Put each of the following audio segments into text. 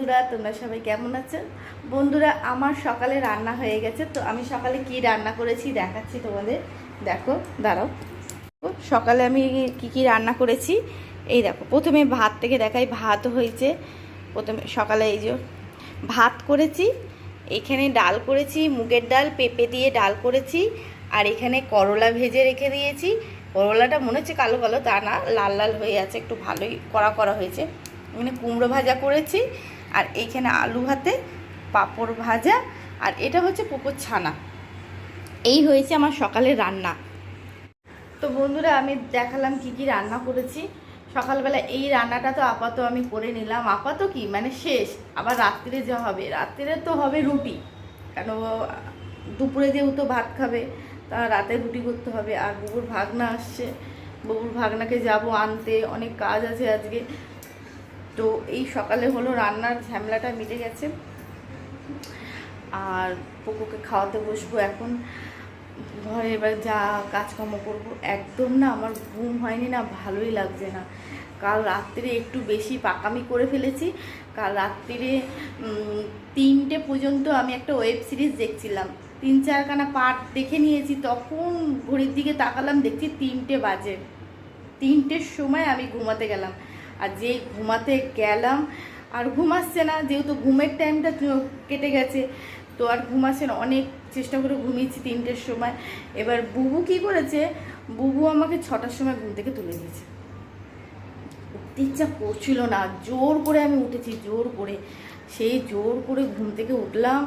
বন্ধুরা, তোমরা সবাই কেমন আছো? বন্ধুরা, আমার সকালে রান্না হয়ে গেছে। তো আমি সকালে কি রান্না করেছি দেখাচ্ছি তোমাদের। দেখো, দাঁড়াও। সকালে আমি কি রান্না করেছি এই দেখো। প্রথমে ভাত থেকে দেখাই। ভাত হয়েছে প্রথমে সকালে, এই যে ভাত করেছি। এখানে ডাল করেছি, মুগের ডাল, পেঁপে দিয়ে ডাল করেছি। আর এখানে করলা ভেজে রেখে দিয়েছি। করলাটা মনে হচ্ছে কালো কালো, তা না, লাল লাল হয়ে আছে, একটু ভালোই করা হয়েছে। এখানে কুমড়ো ভাজা করেছি। আর এইখানে আলু ভাতে, পাঁপড় ভাজা, আর এটা হচ্ছে পুকুর ছানা। এই হয়েছে আমার সকালের রান্না। তো বন্ধুরা, আমি দেখালাম কি রান্না করেছি সকালবেলা। এই রান্নাটা তো আপাতত আমি করে নিলাম। আপাতত কি মানে শেষ। আবার রাত্রিরে যা হবে, রাত্রিরে তো হবে রুটি, কেন দুপুরে যেহেতু ভাত খাবে, তা রাতে রুটি করতে হবে। আর বুবুর ভাগনা আসছে, বুবুর ভাগনাকে যাব আনতে, অনেক কাজ আছে আজকে। তো এই সকালে হলো রান্নার ঝামেলাটা মিটে গেছে। আর পুকুকে খাওয়াতে বসবো এখন। ঘরে এবার যা কাজকর্ম করবো। একদম না আমার ঘুম হয়নি না, ভালোই লাগছে না। কাল রাত্রিরে একটু বেশি পাকামি করে ফেলেছি। কাল রাত্রিরে 3টে পর্যন্ত আমি একটা ওয়েব সিরিজ দেখছিলাম। 3-4খানা পার্ট দেখে নিয়েছি। তখন ঘড়ির দিকে তাকালাম, দেখছি 3টে বাজে। 3টের সময় আমি ঘুমাতে গেলাম। আর যেই ঘুমাতে গেলাম আর ঘুমাচ্ছে না, যেহেতু ঘুমের টাইমটা কেটে গেছে, তো আর ঘুমাচ্ছে না। অনেক চেষ্টা করে ঘুমিয়েছি 3টের সময়। এবার বুবু কি করেছে, বুবু আমাকে 6টার সময় ঘুম থেকে তুলে দিয়েছে। উঠতে ইচ্ছা করছিল না, জোর করে আমি উঠেছি, জোর করে। সেই জোর করে ঘুম থেকে উঠলাম।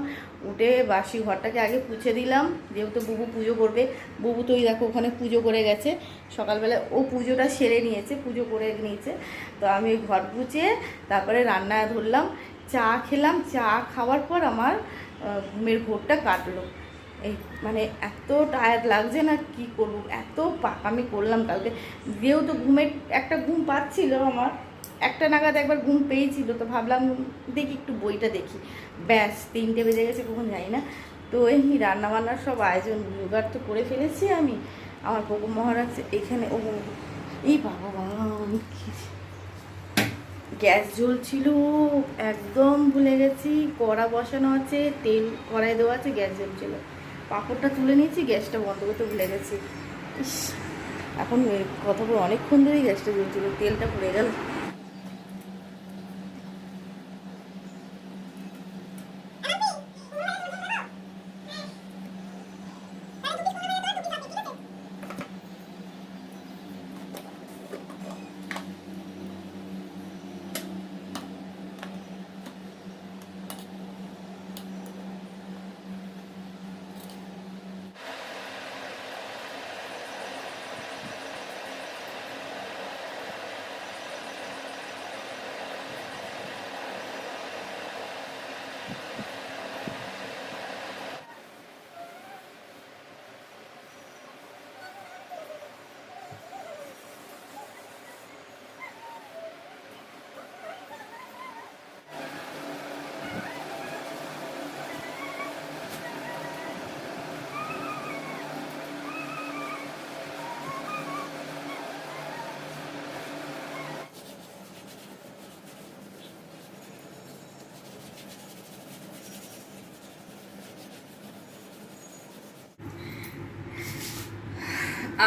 উঠে বাসি ঘরটাকে আগে পুছে দিলাম, যেহেতু বুবু পুজো করবে। বুবু তো ওই দেখো ওখানে পুজো করে গেছে সকালবেলা। ও পুজোটা সেরে নিয়েছে, পুজো করে নিয়েছে। তো আমি ওই ঘর পুছে তারপরে রান্নায় ধরলাম। চা খেলাম। চা খাওয়ার পর আমার ঘুমের ঘোরটা কাটলো। এই মানে এত টায়ার্ড লাগছে না, কি করব, এত পাকামি করলাম কালকে। যেহেতু ঘুমের একটা ঘুম পাচ্ছিল আমার, 1টা নাগাদ একবার ঘুম পেয়েছিল, তো ভাবলাম দেখি একটু বইটা দেখি। ব্যাস 3টে বেজে গেছে, কখন যাই না। তো এই রান্নাবান্নার সব আয়োজন জোগাড় তো করে ফেলেছি আমি। আমার প্রভু মহারাজ এখানে, ও এই বাবা, গ্যাস জ্বলছিল, একদম ভুলে গেছি। কড়া বসানো আছে, তেল কড়াই দেওয়া আছে, গ্যাস জ্বলছিল। পাঁপড়টা তুলে নিয়েছি, গ্যাসটা বন্ধ করতে ভুলে গেছি। ইস, এখন কথা বলে অনেকক্ষণ ধরেই গ্যাসটা জ্বলছিল, তেলটা পড়ে গেল।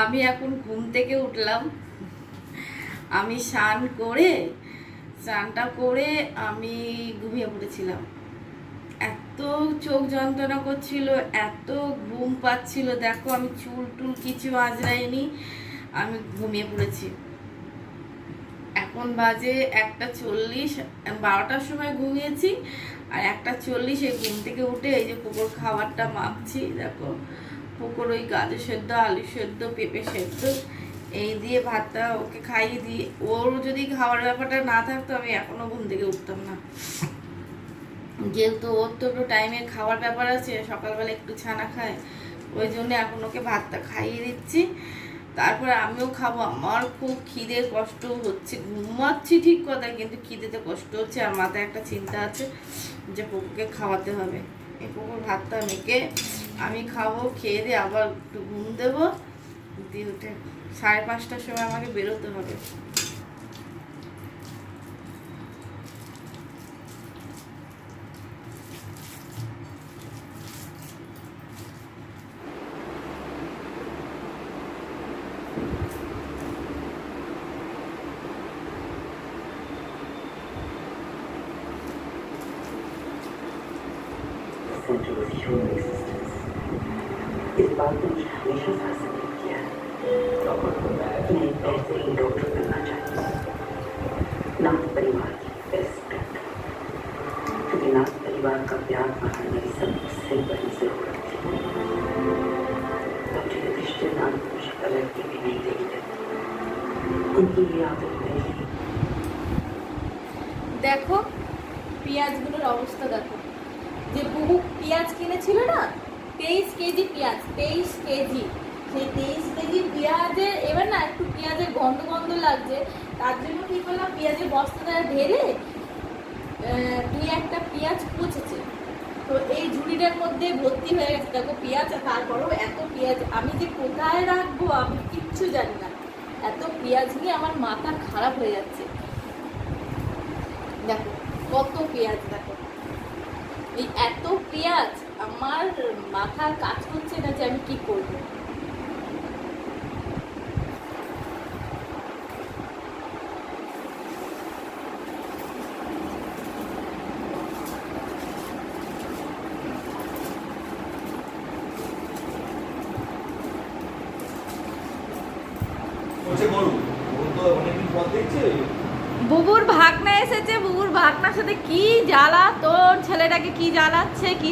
আমি এখন ঘুম থেকে উঠলাম। আমি স্নানটা করে আমি ঘুমিয়ে পড়েছিলাম। এত চোখ যন্ত্রণা করছিল, এত ঘুম পাচ্ছিল, দেখো আমি চুল টুল কিছু আঁচড়াইনি, আমি ঘুমিয়ে পড়েছি। এখন বাজে 1:40, 12টার সময় ঘুমিয়েছি। আর 1:40 এই ঘুম থেকে উঠে এই যে পুকুর খাবারটা মাপছি। দেখো পুকুর ওই গাজর সেদ্ধ, আলু সেদ্ধ, পেঁপে সেদ্ধ, এই দিয়ে ভাতটা ওকে খাইয়ে দিই। ওর যদি খাওয়ার ব্যাপারটা না থাকতো আমি এখনো ঘুম থেকে উঠতাম না। যেহেতু ওর তো একটু টাইমে খাওয়ার ব্যাপার আছে, সকালবেলা একটু ছানা খায়, ওই জন্য এখন ওকে ভাতটা খাইয়ে দিচ্ছি। তারপরে আমিও খাবো। আমার খুব খিদে কষ্ট হচ্ছে, ঘুমাচ্ছি ঠিক কথা, কিন্তু খিদেতে কষ্ট হচ্ছে। আর মাথায় একটা চিন্তা আছে যে পুকুরকে খাওয়াতে হবে। এই পুকুর ভাতটা মেখে আমি খাবো, খেয়ে দিয়ে আবার একটু ঘুম দেবো, দিয়ে উঠে 5:30টার সময় আমাকে বেরোতে হবে। center of human existence. इस बात ने मुझे हमेशा fascinate किया है। मैं एक बेहतरीन डॉक्टर बनना चाहती हूँ। नाथ परिवार की बेस्ट डॉक्टर, क्योंकि नाथ परिवार का प्यार पाना मेरी सबसे बड़ी जरूरत थी। डॉक्टर युधिष्ठिर नाथ मुझे पलटते भी नहीं देखते, उनकी ये आदत नहीं। দেখো পেঁয়াজগুলোর অবস্থা দেখো, যে বহু পেঁয়াজ কিনেছিল না, 23 কেজি পেঁয়াজ, 23 কেজি, সেই 23 কেজি পেঁয়াজের এবার না একটু পেঁয়াজের গন্ধ গন্ধ লাগছে, তার জন্য কি করলাম, পেঁয়াজের বস্তাটা ঢেলে দুই একটা পেঁয়াজ কুচেছে, তো এই ঝুড়িটার মধ্যে ভর্তি হয়ে গেছে দেখো পেঁয়াজ। তারপরেও এত পেঁয়াজ আমি যে কোথায় রাখবো আমি কিচ্ছু জানি না, এত পেঁয়াজ নিয়ে আমার মাথা খারাপ হয়ে যাচ্ছে। দেখো কত পেঁয়াজ, দেখো এই এত পেঁয়াজ, আমার মাথার কাজ করছে না যে আমি কি করব। বুবুর ভাগনা এসেছে, বুবুর ভাগনার সাথে কি জ্বালা, তোর ছেলেটাকে কি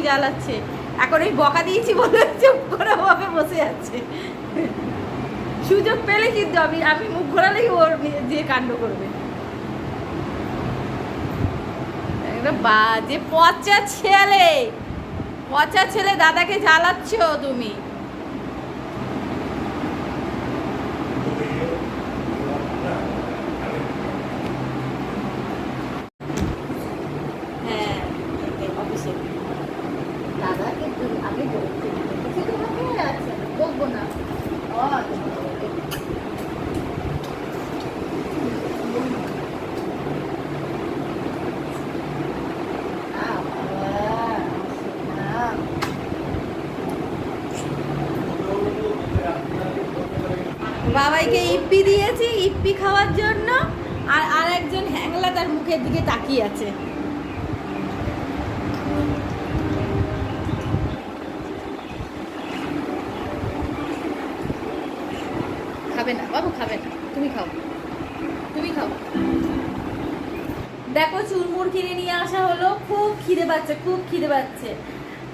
জ্বালাচ্ছে। এখন এই বকা দিয়েছি বলে চুপ করে ভাবে বসে আছে, সুযোগ পেলে কিন্তু আমি মুখ ঘোরালেই ওর যে কাণ্ড করবে। একটা বাজে পচা ছেলে দাদাকে জ্বালাচ্ছ তুমি। বাবাইকে ইপ্পি দিয়েছি, ইপ্পি খাওয়ার জন্য, আর একজন হ্যাংলা তার মুখের দিকে তাকিয়ে আছে। খাবে না বাবু, খাবে না, তুমি খাও। দেখো চুরমুর কিনে নিয়ে আসা হলো, খুব খিদে পাচ্ছে।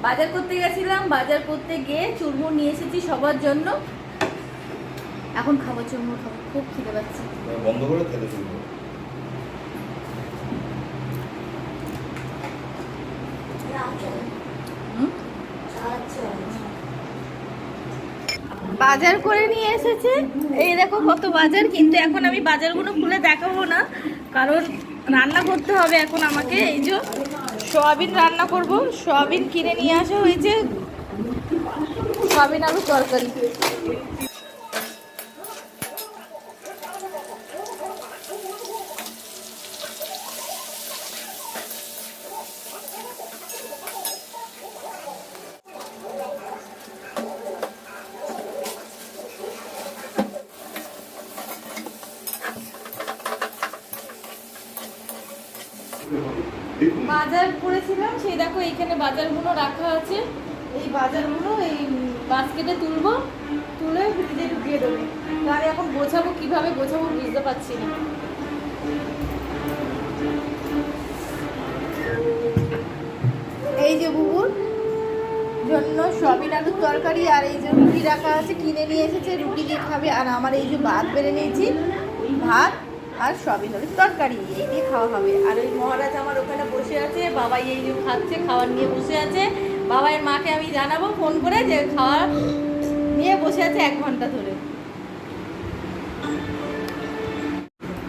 বাজার করতে গেছিলাম, বাজার করতে গিয়ে চুরমুর নিয়ে এসেছি সবার জন্য, এখন খাবো চুরমুর, খাবো, খুব খিদে পাচ্ছে। বন্ধ করে খেতে শুরু করো। বাজার করে নিয়ে এসেছে, এই দেখো কত বাজার, কিন্তু এখন আমি বাজারগুলো খুলে দেখাবো না, কারণ রান্না করতে হবে এখন আমাকে। এই যে সয়াবিন রান্না করব, সয়াবিন কিনে নিয়ে আসা হয়েছে, সয়াবিন আলু তরকারি। বাজার করেছিলাম, সেই দেখো এইখানে বাজারগুলো রাখা আছে, এই বাজারগুলো এই বাস্কেটে তুলে ফ্রিজে ঢুকিয়ে দেবো। তাহলে এখন কিভাবে গোছাবো বুঝতে পারছি না। এই যে বুবুর জন্য সয়াবিন আলুর তরকারি, আর এই যে রুটি রাখা আছে, কিনে নিয়ে এসেছে, রুটি দিয়ে খাবে। আর আমার এই যে ভাত বেড়ে নিয়েছি, ভাত আর সয়াবিন আলুর তরকারি, এই দিয়ে খাওয়া হবে। আর ওই মহারাজ আমার ওখানে বসে আছে, বাবাই এই যে খাচ্ছে, খাবার নিয়ে বসে আছে। বাবাইয়ের মাকে আমি জানাবো ফোন করে যে খাওয়া নিয়ে বসে আছে 1 ঘন্টা ধরে।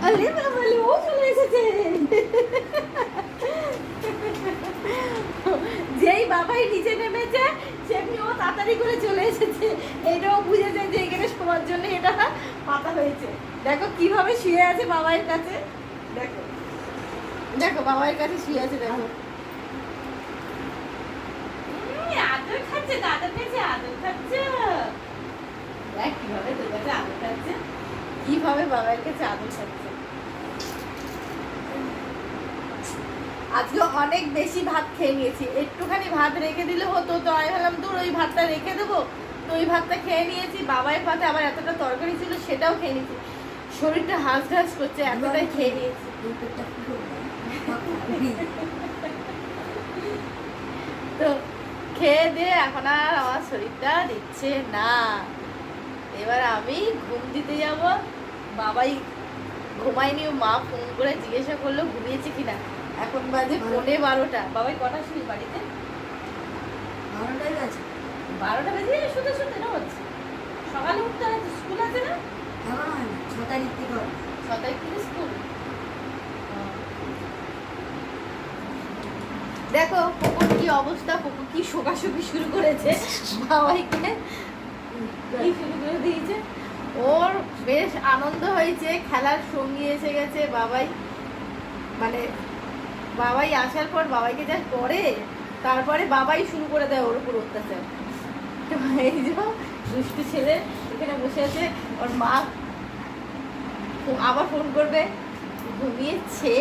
আরে বাবা, ও চলে এসেছে। যেই বাবাই নিচে নেমেছে সেমনি ও তাড়াতাড়ি করে চলে এসেছে, এটাও বুঝেছে যে এখানে শোয়ার জন্য এটা পাতা হয়েছে। দেখো কিভাবে শুয়ে আছে বাবাইয়ের কাছে, দেখো বাবাইয়ের কাছে শুয়ে আছে, দেখো আদর খাচ্ছে, দাদার কাছে আদর খাচ্ছে। দেখ কিভাবে তোর কাছে আদর খাচ্ছে, কিভাবে বাবাইয়ের কাছে আদর খাচ্ছে। আজকে অনেক বেশি ভাত খেয়ে নিয়েছি, একটুখানি ভাত রেখে দিলে হতো, তো আমি ভাবলাম তোর ওই ভাতটা রেখে দেবো, তো ওই ভাতটা খেয়ে নিয়েছি। বাবাইয়ের পাতে আবার এতটা তরকারি ছিল, সেটাও খেয়ে নিয়েছি। শরীরটা হাঁস ঘাস করছে, এতটাই খেয়ে নিয়েছি। তো খেয়ে দিয়ে এখন আর আমার শরীরটা দিচ্ছে না। এবার আমি ঘুম দিতে যাব। বাবাই ঘুমায়নি, মা ফোন করে জিজ্ঞাসা করলো ঘুমিয়েছে কিনা। এখন বাজে 11:30। বাবাই কটা শুনি বাড়িতে? 12টা বেজে যায় শুতে শুতে না হচ্ছে। সকালে উঠতে হয়, স্কুল আছে না? 6 তারিখ থেকে স্কুল। দেখো কুকুর কি অবস্থা, কুকুর কি শোকাশুকি শুরু করেছে, বাবাইকে কি শুরু করে দিয়েছে। ওর বেশ আনন্দ হয়েছে, খেলার সঙ্গী এসে গেছে বাবাই। মানে বাবাই আসার পর বাবাইকে যা করে, তারপরে বাবাই শুরু করে দেয় ওর উপর অত্যাচার। তো এই যে দুষ্টু ছেলে এখানে বসে আছে, ওর মা আবার ফোন করবে, ঘুমিয়েছে।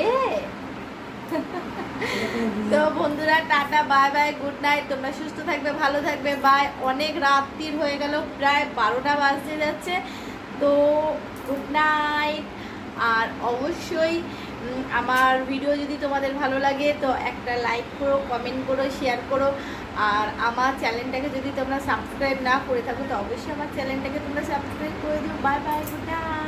তো বন্ধুরা tata, bye bye, good night. তোমরা সুস্থ থাকবে, ভালো থাকবে, বাই। অনেক রাত্রির হয়ে গেল, প্রায় 12টা বাজতে যাচ্ছে। তো গুড নাইট। আর অবশ্যই আমার ভিডিও যদি তোমাদের ভালো লাগে তো একটা লাইক করো, কমেন্ট করো, শেয়ার করো। আর আমার চ্যানেলটাকে যদি তোমরা সাবস্ক্রাইব না করে থাকো তো অবশ্যই আমার চ্যানেলটাকে তোমরা সাবস্ক্রাইব করে দিও। Bye bye, good night.